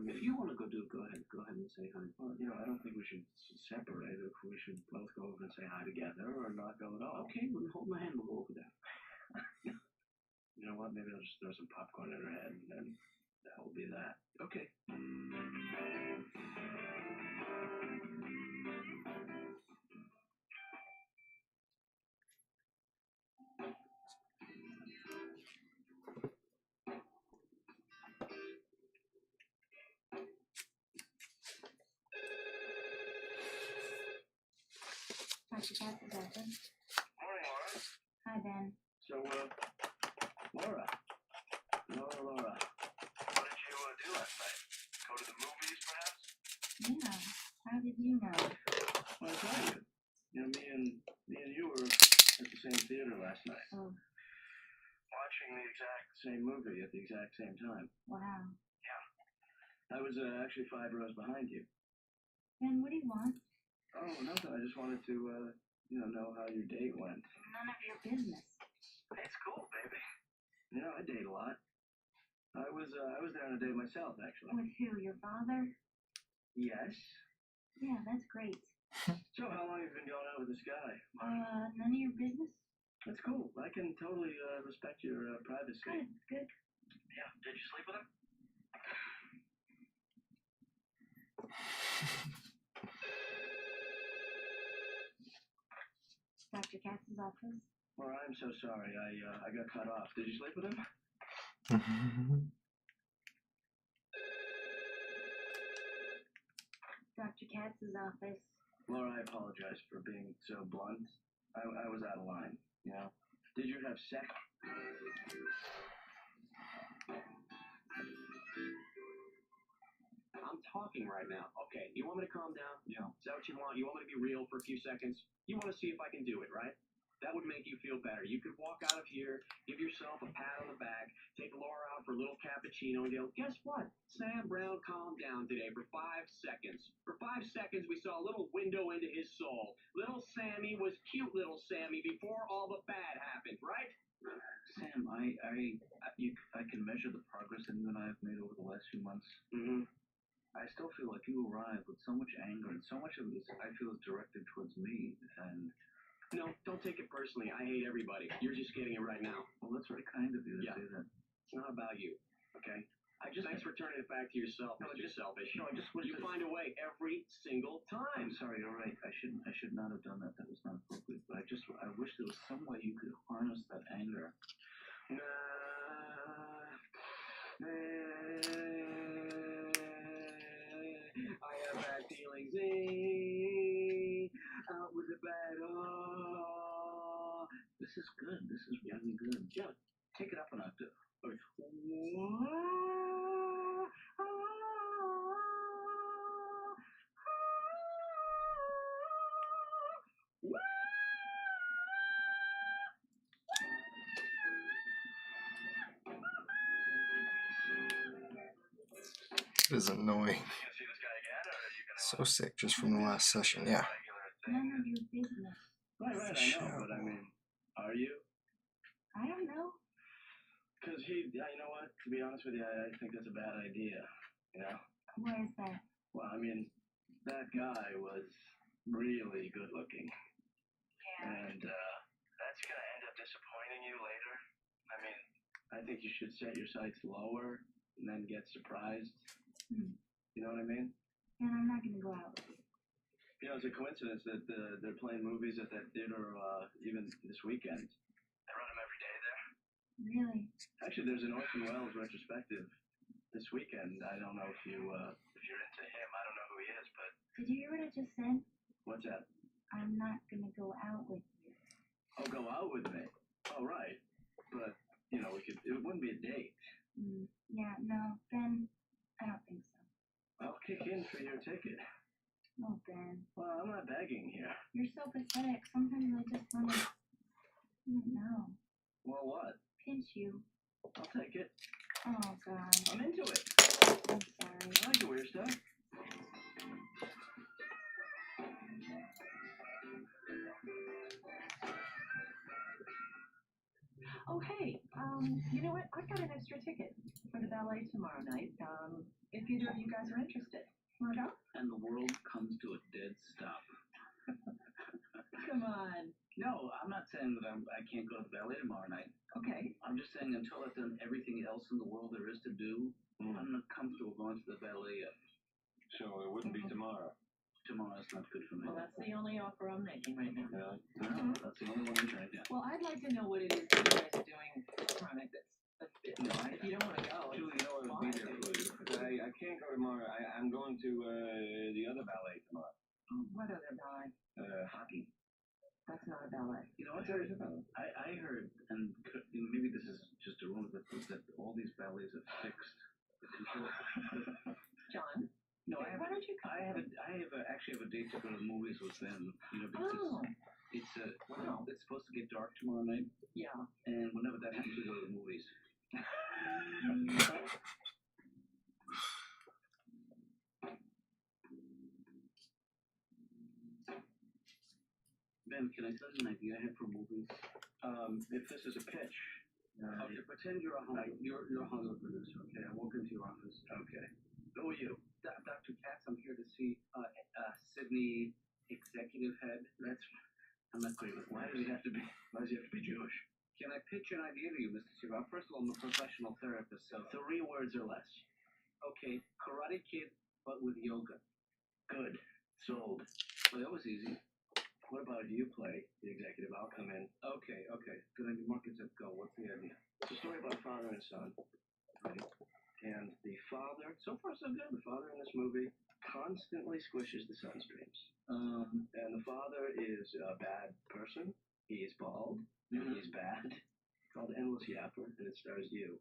Speaker 4: if you want to go do it, go ahead and say hi.
Speaker 5: Well, I don't think we should separate. If we should both go over and say hi together, or not go at all.
Speaker 4: Okay, well, hold my hand, we'll go over there.
Speaker 5: You know what? Maybe I'll just throw some popcorn in her head, and then that will be that.
Speaker 4: Okay.
Speaker 8: Dr. Katz is open.
Speaker 5: Morning, Laura.
Speaker 8: Hi, Ben.
Speaker 5: So, Laura. Laura. What did you do last night? Go to the movies, perhaps?
Speaker 8: Yeah. How did you know?
Speaker 5: Well, I tell you. Me and you were at the same theater last night.
Speaker 8: Oh,
Speaker 5: Watching the exact same movie at the exact same time.
Speaker 8: wow.
Speaker 5: I was actually 5 rows behind you.
Speaker 8: Ben, what do you want?
Speaker 5: Oh, nothing. I just wanted to, know how your date went.
Speaker 8: None of your business.
Speaker 5: It's cool, baby. I date a lot. I was there on a date myself, actually.
Speaker 8: With who? Your father?
Speaker 5: Yes.
Speaker 8: Yeah, that's great.
Speaker 5: So, how long have you been going out with this guy?
Speaker 8: None of your business?
Speaker 5: That's cool. I can totally respect your privacy.
Speaker 8: Good, good.
Speaker 5: Yeah. Did you sleep with him?
Speaker 8: Dr. Katz's office.
Speaker 5: Well, I'm so sorry. I got cut off. Did you sleep with him?
Speaker 8: Dr. Katz's office.
Speaker 5: Laura, I apologize for being so blunt. I was out of line, Did you have sex?
Speaker 1: I'm talking right now. Okay, you want me to calm down?
Speaker 4: Yeah.
Speaker 1: Is that what you want? You want me to be real for a few seconds? You want to see if I can do it, right? That would make you feel better. You could walk out of here, give yourself a pat on the back, take Laura out for a little cappuccino, and go, guess what? Sam Brown calmed down today for 5 seconds. For 5 seconds, we saw a little window into his soul. Little Sammy was cute little Sammy before all the bad happened, right?
Speaker 4: Sam, I can measure the progress that you and I have made over the last few months.
Speaker 5: Mm-hmm.
Speaker 4: I still feel like you arrived with so much anger, and so much of it I feel is directed towards me, and...
Speaker 1: No, don't take it personally. I hate everybody. You're just getting it right now.
Speaker 4: Well, that's very kind of you to
Speaker 1: Yeah.
Speaker 4: say that.
Speaker 1: It's not about you, okay? Thanks for turning it back to yourself,
Speaker 4: No,
Speaker 1: Mr.
Speaker 4: just-
Speaker 1: Selfish.
Speaker 4: No, I just wish
Speaker 1: You
Speaker 4: that-
Speaker 1: find a way every single time.
Speaker 4: I'm sorry, you're right. I should not have done that. That was not appropriate. But I wish there was some way you could harness that anger.
Speaker 1: I have bad feelings. Out with the bad.
Speaker 4: This is good. This is really good.
Speaker 1: Yeah.
Speaker 4: Take it up an octave.
Speaker 3: It is annoying. So sick just from the last session, yeah.
Speaker 8: None of your business.
Speaker 5: Right, I know, but I mean, are you?
Speaker 8: I don't know.
Speaker 5: Because you know what? To be honest with you, I think that's a bad idea.
Speaker 8: Where is that?
Speaker 5: Well, I mean, that guy was really good looking.
Speaker 8: Yeah.
Speaker 5: And that's going to end up disappointing you later. I mean, I think you should set your sights lower and then get surprised.
Speaker 8: Hmm.
Speaker 5: You know what I mean?
Speaker 9: then I'm not gonna go out with you.
Speaker 5: You know, it's a coincidence that they're playing movies at that theater even this weekend.
Speaker 6: I run them every day there.
Speaker 9: Really?
Speaker 5: Actually, there's an Orson Welles retrospective this weekend. I don't know if
Speaker 6: If you're into him, I don't know who he is, but
Speaker 9: Did you hear what I just said?
Speaker 5: what's that?
Speaker 9: I'm not gonna go out with you.
Speaker 5: Oh, go out with me. Oh, right. But you know, it wouldn't be a date.
Speaker 9: Yeah, no, Ben, I don't think so.
Speaker 5: I'll kick in for your ticket.
Speaker 9: Oh, Ben,
Speaker 5: Well, I'm not begging here.
Speaker 9: you're so pathetic. Sometimes I just wanna, I don't know,
Speaker 5: Well, what?
Speaker 9: pinch you.
Speaker 5: I'll take it.
Speaker 9: Oh, God,
Speaker 5: I'm into it.
Speaker 9: I'm sorry.
Speaker 5: I like the weird stuff.
Speaker 7: Oh, hey, you know what? I've got an extra ticket for the ballet tomorrow night. If either of you guys are interested. Wanna go?
Speaker 4: And the world comes to a dead stop.
Speaker 7: Come on.
Speaker 4: No, I'm not saying that I can't go to the ballet tomorrow night.
Speaker 7: Okay.
Speaker 4: I'm just saying until I've done everything else in the world there is to do, I'm not comfortable going to the ballet yet.
Speaker 5: So it wouldn't be tomorrow.
Speaker 4: Tomorrow's not good for me.
Speaker 7: Well, that's the only offer I'm making right now.
Speaker 5: Really?
Speaker 4: No, that's the only one I'm trying to get.
Speaker 7: Well, I'd like to know what it is that you guys are doing tomorrow night that's fit.
Speaker 4: No,
Speaker 7: If you don't want to go,
Speaker 5: Julie, you know I would be there for you. I can't go tomorrow. I'm going to the other ballet tomorrow.
Speaker 7: what other ballet?
Speaker 5: Hockey.
Speaker 7: That's not a ballet.
Speaker 4: You know what?
Speaker 5: There is a ballet.
Speaker 4: I heard, and maybe this is just a rumor, but that all these ballets are fixed.
Speaker 7: John?
Speaker 4: No, I
Speaker 7: Why don't you come?
Speaker 4: actually have a date to go to the movies with them. You know, because
Speaker 7: Oh,
Speaker 4: it's
Speaker 7: wow.
Speaker 4: it's supposed to get dark tomorrow night,
Speaker 7: Yeah.
Speaker 4: and whenever that happens, we go to the movies. Ben, can I tell you an idea I have for movies?
Speaker 5: If this is a pitch.
Speaker 4: Okay, pretend you're a Hollywood producer. Okay, I walk into your office.
Speaker 5: Okay.
Speaker 4: Who are you? Dr. Katz. I'm here to see Sydney, executive head. I'm not clear. Why does he have to be?
Speaker 5: Why does he have to be Jewish?
Speaker 4: Can I pitch an idea to you, Mr. Siva? First of all, I'm a professional therapist, so 3 words or less. Okay, Karate Kid, but with yoga.
Speaker 5: Good. Sold.
Speaker 4: Well, that was easy.
Speaker 5: What about you play the executive? I'll come in.
Speaker 4: Okay. Good idea. Markets up. Go. What's the idea?
Speaker 5: It's a story about father and son.
Speaker 4: Right.
Speaker 5: And the father, so far so good, the father in this movie constantly squishes the son's dreams. And the father is a bad person. He's bald. And he's bad. It's called Endless Yapper, and it stars you.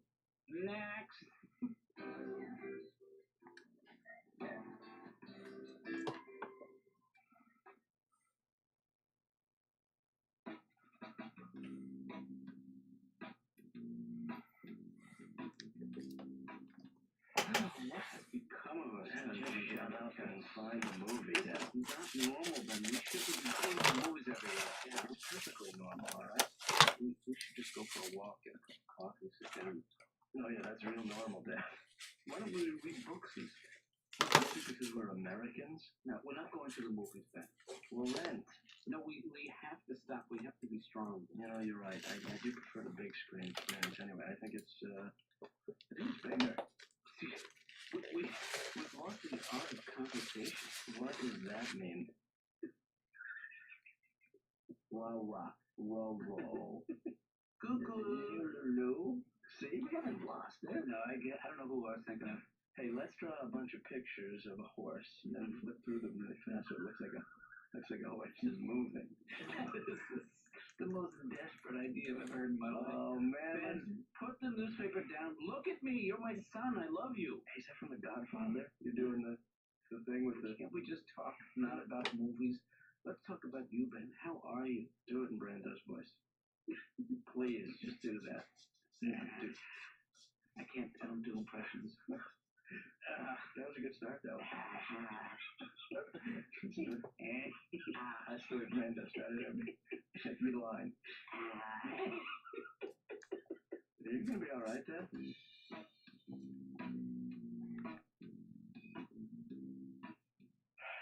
Speaker 4: Next. What has become of us?
Speaker 5: Just shut up and find a movie.
Speaker 4: That's not normal, Ben. We should be going to movies every year.
Speaker 5: Yeah, it's perfectly normal, all right?
Speaker 4: We should just go for a walk, get a cup of coffee, sit down.
Speaker 5: Oh, yeah, that's real normal, Dad.
Speaker 4: Why don't we read books these days?
Speaker 5: Because we're Americans?
Speaker 4: No, we're not going to the movies, Ben.
Speaker 5: We'll rent.
Speaker 4: No, we have to stop. We have to be strong.
Speaker 5: You know, you're right. I do prefer the big screen experience anyway. I think it's bigger.
Speaker 4: See, we've lost the art of conversation.
Speaker 5: What does that mean?
Speaker 4: Wah wah.
Speaker 5: Whoa, whoa.
Speaker 4: Hello.
Speaker 5: See, we haven't lost it.
Speaker 4: No, I don't know who I was thinking of.
Speaker 5: Hey, let's draw a bunch of pictures of a horse and then flip through them really fast so it looks like a horse is moving.
Speaker 4: This is the most desperate idea I've ever heard in my life.
Speaker 5: Oh, man.
Speaker 4: Ben, put the newspaper down. Look at me. You're my son. I love you.
Speaker 5: Hey, is that from The Godfather? You're doing the thing with the...
Speaker 4: Can't we just talk not about movies? Let's talk about you, Ben. How are you?
Speaker 5: Do it in Brando's voice. Please, just do that.
Speaker 4: I don't do impressions.
Speaker 5: That was a good start, though. That's the way Brando started every line. You're going to be all right, Dad?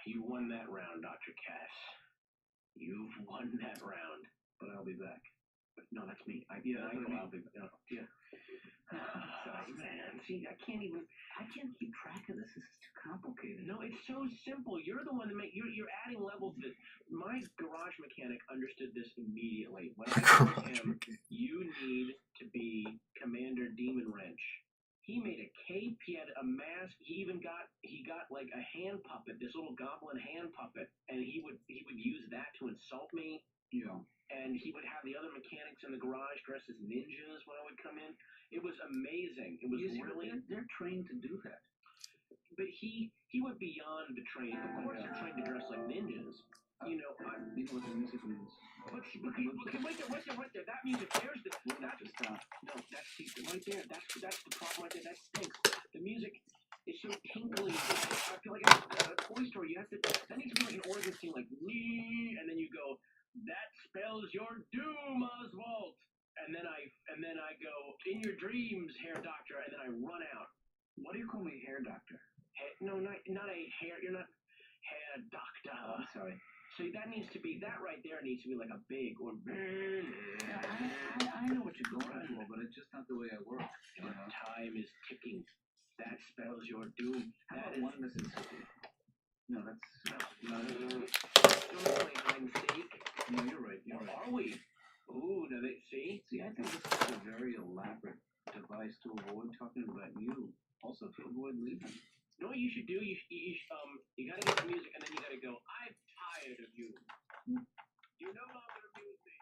Speaker 10: You won that round, Dr. Cass. You've won that round.
Speaker 4: But I'll be back.
Speaker 10: No, that's me.
Speaker 5: Yeah,
Speaker 10: I'll be back.
Speaker 4: Yeah.
Speaker 10: Sorry, man. see, I can't keep track of this. This is too complicated.
Speaker 5: No, it's so simple. You're the one that you're adding levels to this. My garage mechanic understood this immediately. When I told him you need to be Commander Demon Wrench, he made a cape. He had a mask. He got like a hand puppet, this little goblin hand puppet, and he would use that to insult me.
Speaker 4: Yeah.
Speaker 5: And he would have the other mechanics in the garage dressed as ninjas when I would come in. It was amazing. It was really.
Speaker 4: They're trained to do that.
Speaker 5: But he went beyond the training. Of course, they're trained to dress like ninjas. You know what
Speaker 4: the music means.
Speaker 5: Wait there. That music. There's the. That's stop. No, that's right there. That's the problem right there. That stinks. The music is so tinkly. I feel like a Toy Story. You have to. That needs to be like an organ scene, like wee, and then you go. That spells your doom, Oswald. And then I go in your dreams, hair doctor, and then I run out.
Speaker 4: What do you call me, hair doctor?
Speaker 5: No, not a hair. You're not hair doctor.
Speaker 4: Oh, I'm sorry.
Speaker 5: So that needs to be that right there needs to be like a big or.
Speaker 4: Yeah, I know what you're going for, but it's just not the way I work.
Speaker 5: Your time is ticking. That spells your doom.
Speaker 4: How about one Mississippi? No, that's
Speaker 5: no. Don't play hide and seek.
Speaker 4: No, you're right.
Speaker 5: Are we? Ooh, now see,
Speaker 4: I think this is a very elaborate device to avoid talking about you. Also, to avoid leaving.
Speaker 5: You know what you should do? You gotta get the music, and then you gotta go. I'm tired of you. You no longer amuse me.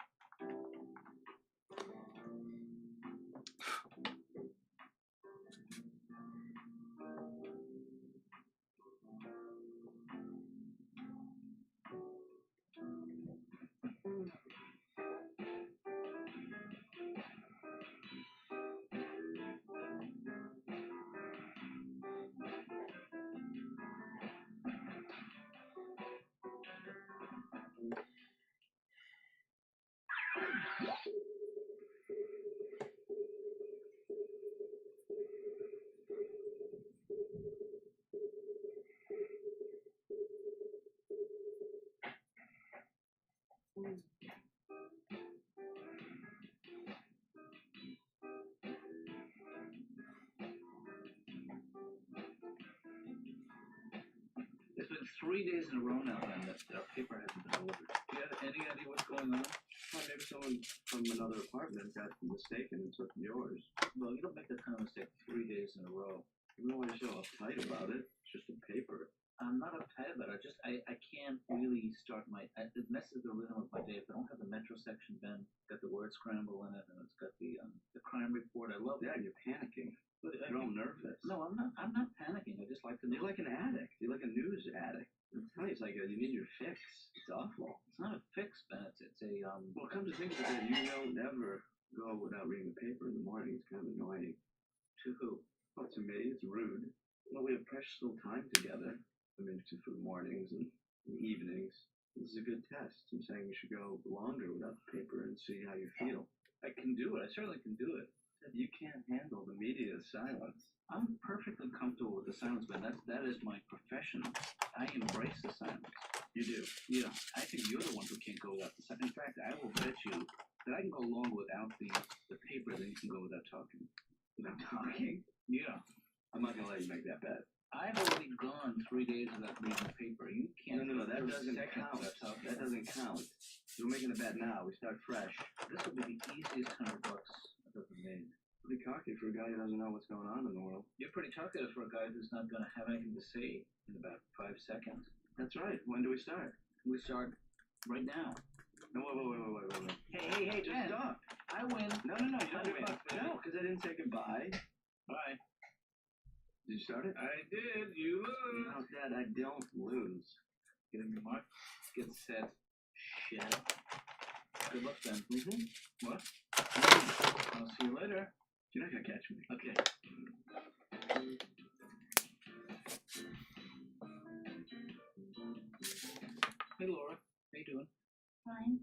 Speaker 4: It's been 3 days in a row now, then, that our paper hasn't been delivered. Do you have any idea what's going on?
Speaker 5: Well, maybe someone from another apartment got mistaken and took yours.
Speaker 4: Well, you don't make that kind of mistake 3 days in a row.
Speaker 5: You don't want to show uptight about it. It's just a paper.
Speaker 4: I'm not uptight about it. I can't really start it messes the rhythm of my day. If I don't have the metro section, then got the word scramble in it, and it's got the crime report. I love
Speaker 5: Yeah,
Speaker 4: that.
Speaker 5: and you're panicking.
Speaker 4: But
Speaker 5: You're all nervous.
Speaker 4: No, I'm not panicking. I just like to know.
Speaker 5: You're like an addict. You're like a news addict. I'm telling you, it's like you need your fix. It's awful.
Speaker 4: It's not a fix, Ben. It's a
Speaker 5: Well, come to think of it, you will never go without reading the paper in the morning. It's kind of annoying.
Speaker 4: To who?
Speaker 5: Well, to me, it's rude. Well, we have precious little time together. I mean, for the mornings and evenings. This is a good test. I'm saying we should go longer without the paper and see how you feel.
Speaker 4: I can do it. I certainly can do it.
Speaker 5: You can't handle the media's silence.
Speaker 4: I'm perfectly comfortable with the silence, Ben. That is my profession. I embrace the silence.
Speaker 5: You do?
Speaker 4: Yeah. I think you're the one who can't go without the silence. In fact, I will bet you that I can go longer without the paper than you can go without talking.
Speaker 5: Without talking?
Speaker 4: Yeah.
Speaker 5: I'm not going to let you make that bet.
Speaker 4: I've already gone 3 days without reading the paper. You can't.
Speaker 5: No, that
Speaker 4: go
Speaker 5: doesn't
Speaker 4: seconds
Speaker 5: count.
Speaker 4: without talking.
Speaker 5: That doesn't count. We're making a bet now. We start fresh.
Speaker 4: This will be the easiest $100 I've ever made.
Speaker 5: Pretty cocky for a guy who doesn't know what's going on in the world.
Speaker 4: You're pretty talkative for a guy who's not going to have anything to say in about 5 seconds.
Speaker 5: That's right. When do we start?
Speaker 4: We start right now.
Speaker 5: No, wait. Hey, just
Speaker 4: Ben,
Speaker 5: stop.
Speaker 4: I win.
Speaker 5: No, you don't win. No, because I didn't say goodbye.
Speaker 4: Bye.
Speaker 5: Did you start it?
Speaker 10: I did. You lose.
Speaker 5: No, Dad, I don't lose.
Speaker 4: Get in your mark. Get set. Shut up. Good luck, Ben.
Speaker 5: Mm-hmm.
Speaker 4: What? I'll see you later.
Speaker 5: You're not going to catch me.
Speaker 4: Okay. Hey, Laura. How you doing?
Speaker 9: Fine.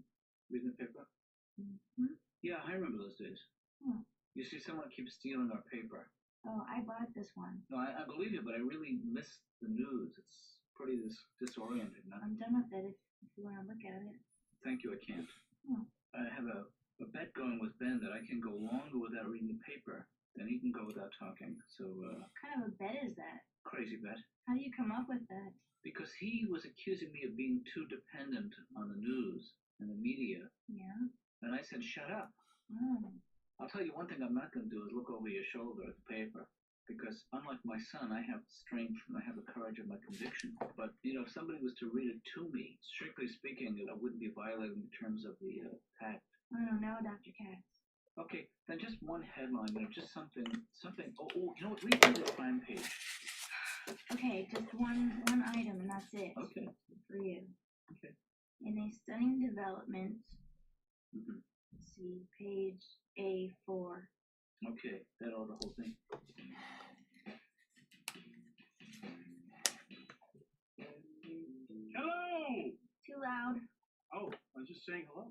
Speaker 4: Reading the paper?
Speaker 9: Mm-hmm.
Speaker 4: Yeah, I remember those days.
Speaker 9: Hmm.
Speaker 4: You see, someone keeps stealing our paper.
Speaker 9: Oh, I bought this one.
Speaker 4: No, I believe you, but I really miss the news. It's pretty disorienting. No?
Speaker 9: I'm done with it if you want to look at it.
Speaker 4: Thank you, I can't.
Speaker 9: Hmm.
Speaker 4: I have a bet going with Ben that I can go longer without reading the paper than he can go without talking. So,
Speaker 9: What kind of a bet is that?
Speaker 4: crazy bet.
Speaker 9: How do you come up with that?
Speaker 4: Because he was accusing me of being too dependent on the news and the media.
Speaker 9: Yeah.
Speaker 4: And I said, shut up.
Speaker 9: Oh.
Speaker 4: I'll tell you one thing I'm not going to do is look over your shoulder at the paper. Because unlike my son, I have strength and I have the courage of my conviction. But, if somebody was to read it to me, strictly speaking, I wouldn't be violating the terms of the pact.
Speaker 9: I don't know, Dr. Katz.
Speaker 4: Okay, then just one headline, just something, read me the crime page.
Speaker 9: Okay, just one item and that's it.
Speaker 4: Okay.
Speaker 9: For you.
Speaker 4: Okay.
Speaker 9: In a stunning development,
Speaker 4: Mm-hmm.
Speaker 9: let's see, page A4.
Speaker 4: Okay, that all the whole thing.
Speaker 2: Hello!
Speaker 9: Too loud.
Speaker 2: Oh, I was just saying hello.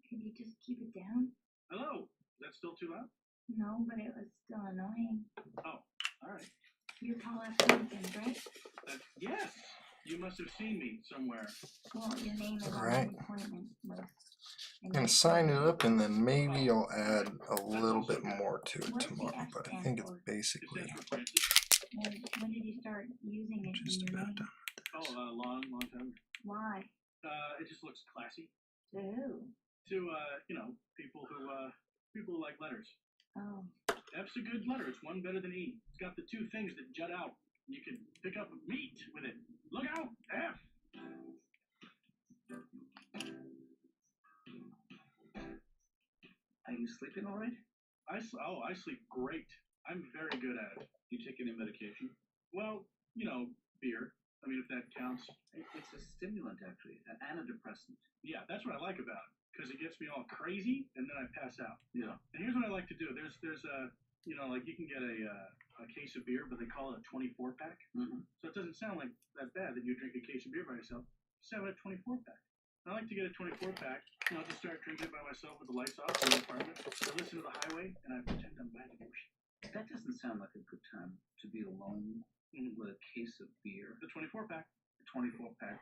Speaker 9: Could you just keep it down?
Speaker 2: Hello! Is that still too loud?
Speaker 9: No, but it was still annoying.
Speaker 2: Oh, alright.
Speaker 9: You're Paul F. Lincoln, right?
Speaker 2: Yes! You must have seen me somewhere.
Speaker 9: Well, your name is on
Speaker 3: Right.
Speaker 9: the appointment list.
Speaker 3: I'm gonna sign it up, and then maybe I'll add a little bit more to it
Speaker 9: What's the
Speaker 3: tomorrow.
Speaker 9: F
Speaker 3: But I
Speaker 9: stand
Speaker 3: think it's
Speaker 9: for?
Speaker 2: It
Speaker 3: basically
Speaker 2: stands for Francis.
Speaker 9: When did you start using it
Speaker 3: just
Speaker 9: in your
Speaker 3: about
Speaker 9: name?
Speaker 3: done.
Speaker 2: Oh, a long time.
Speaker 9: Why?
Speaker 2: It just looks classy.
Speaker 9: To who?
Speaker 2: To, people who like letters.
Speaker 9: Oh.
Speaker 2: F's a good letter. It's one better than E. It's got the two things that jut out. You can pick up meat with it. Look out! F!
Speaker 4: Are you sleeping all right?
Speaker 2: I sleep great. I'm very good at it.
Speaker 4: You take any medication?
Speaker 2: Well, beer. I mean, if that counts.
Speaker 4: It's a stimulant, actually, an antidepressant.
Speaker 2: Yeah, that's what I like about it. Because it gets me all crazy, and then I pass out.
Speaker 4: Yeah.
Speaker 2: And here's what I like to do. There's a, you can get a case of beer, but they call it a 24-pack.
Speaker 4: Mm-hmm.
Speaker 2: So it doesn't sound like that bad that you drink a case of beer by yourself. Just have a 24-pack. I like to get a 24-pack, just start drinking it by myself with the lights off in the apartment. I listen to the highway, and I pretend I'm back in Ocean.
Speaker 4: That doesn't sound like a good time to be alone with a case of beer.
Speaker 2: The 24-pack.
Speaker 4: A 24-pack.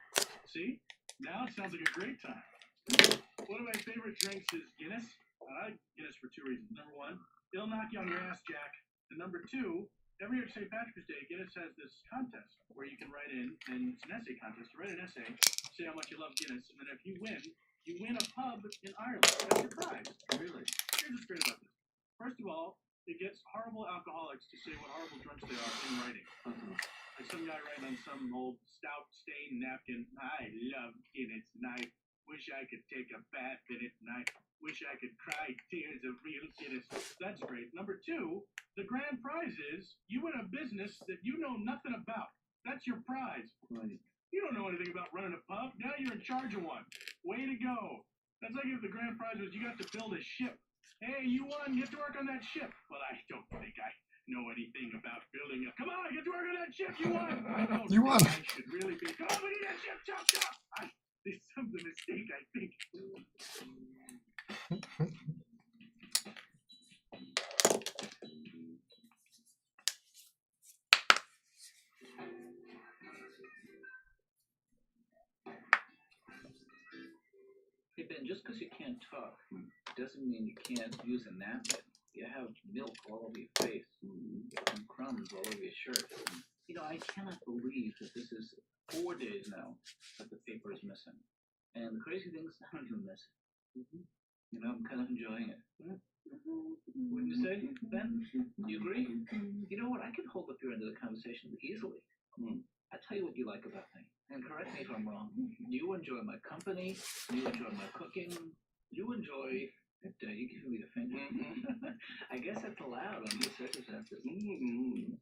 Speaker 2: See? Now it sounds like a great time. One of my favorite drinks is Guinness. I like Guinness for two reasons. Number one, it'll knock you on your ass, Jack. And number two, every year at St. Patrick's Day, Guinness has this contest where you can write in, and it's an essay contest. You write an essay, say how much you love Guinness, and then if you win a pub in Ireland. That's your prize.
Speaker 4: Really?
Speaker 2: Here's what's great about this. First of all, it gets horrible alcoholics to say what horrible drunks they are in writing.
Speaker 4: Mm-hmm.
Speaker 2: Like some guy writing on some old stout stained napkin, I love Guinness, and I wish I could take a bath in it, and I wish I could cry tears of real Guinness. That's great. Number two, the grand prize is you win a business that you know nothing about. That's your prize.
Speaker 4: Right.
Speaker 2: You don't know anything about running a pub. Now you're in charge of one. Way to go. That's like if the grand prize was you got to build a ship. Hey, you won. Get to work on that ship. Well, I don't think I know anything about building a... Come on, get to work on that ship. You won. I don't
Speaker 3: You won.
Speaker 2: think I should really be... Come on, we need that ship. Chop, chop. There's some mistake, I think.
Speaker 4: Hey, Ben, just because you can't talk doesn't mean you can't use a napkin. You have milk all over your face and crumbs all over your shirt. I cannot believe that this is 4 days now that the paper is missing. And the crazy thing is, I don't even miss it. I'm kind of enjoying it. Wouldn't you say, Ben? Do you agree? You know what? I can hold up your end of the conversation easily. I tell you what you like about me, and correct me if I'm wrong. You enjoy my company. You enjoy my cooking. You enjoy. You give me the finger. I guess that's allowed under circumstances.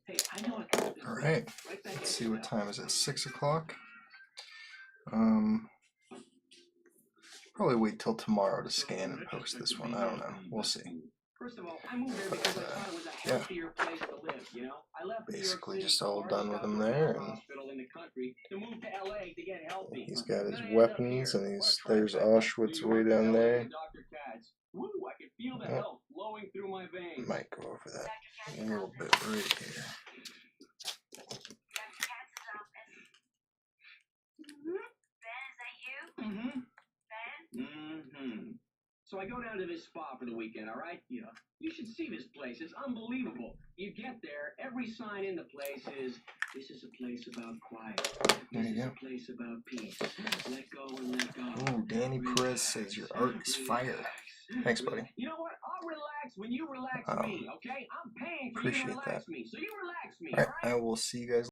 Speaker 4: Hey, I know I can.
Speaker 3: All right.
Speaker 4: Right back
Speaker 3: Let's
Speaker 4: at
Speaker 3: see
Speaker 4: you
Speaker 3: what
Speaker 4: now.
Speaker 3: time is it. 6 o'clock. Probably wait till tomorrow to scan and post this one. I don't know. We'll see.
Speaker 1: First of all, I moved there because I thought it was a healthier place to live, I left New York
Speaker 3: Basically
Speaker 1: City,
Speaker 3: just all
Speaker 1: largest
Speaker 3: done with him
Speaker 1: outdoor
Speaker 3: there,
Speaker 1: health
Speaker 3: and
Speaker 1: hospital in the country, to move to LA to get healthy.
Speaker 3: he's got his
Speaker 1: Then I ended up
Speaker 3: weapons,
Speaker 1: here.
Speaker 3: and
Speaker 1: What a
Speaker 3: there's
Speaker 1: trifecta.
Speaker 3: Auschwitz
Speaker 1: New
Speaker 3: way
Speaker 1: York,
Speaker 3: down
Speaker 1: LA,
Speaker 3: there.
Speaker 1: and Dr. Katz. Woo, I can feel the
Speaker 3: Oh.
Speaker 1: health flowing through my veins.
Speaker 3: Might go over that a little bit right here.
Speaker 9: Dr. Katz's office. Ben, is that you?
Speaker 1: Mm-hmm.
Speaker 9: Ben?
Speaker 1: Mm-hmm. So I go down to visit
Speaker 10: this spa for the weekend, all right? Yeah. You should see this place. It's unbelievable. You get there, every sign in the place is, this is a place about quiet.
Speaker 3: There
Speaker 10: This
Speaker 3: you
Speaker 10: is
Speaker 3: go.
Speaker 10: a place about peace. Let go and let go.
Speaker 3: Ooh, Danny Perez says your art is fire. Thanks, buddy.
Speaker 10: You know what? I'll relax when you relax me, okay? I'm paying for you to
Speaker 3: Appreciate
Speaker 10: relax
Speaker 3: that.
Speaker 10: me, so you relax me,
Speaker 3: Alright,
Speaker 10: all right?
Speaker 3: I will see you guys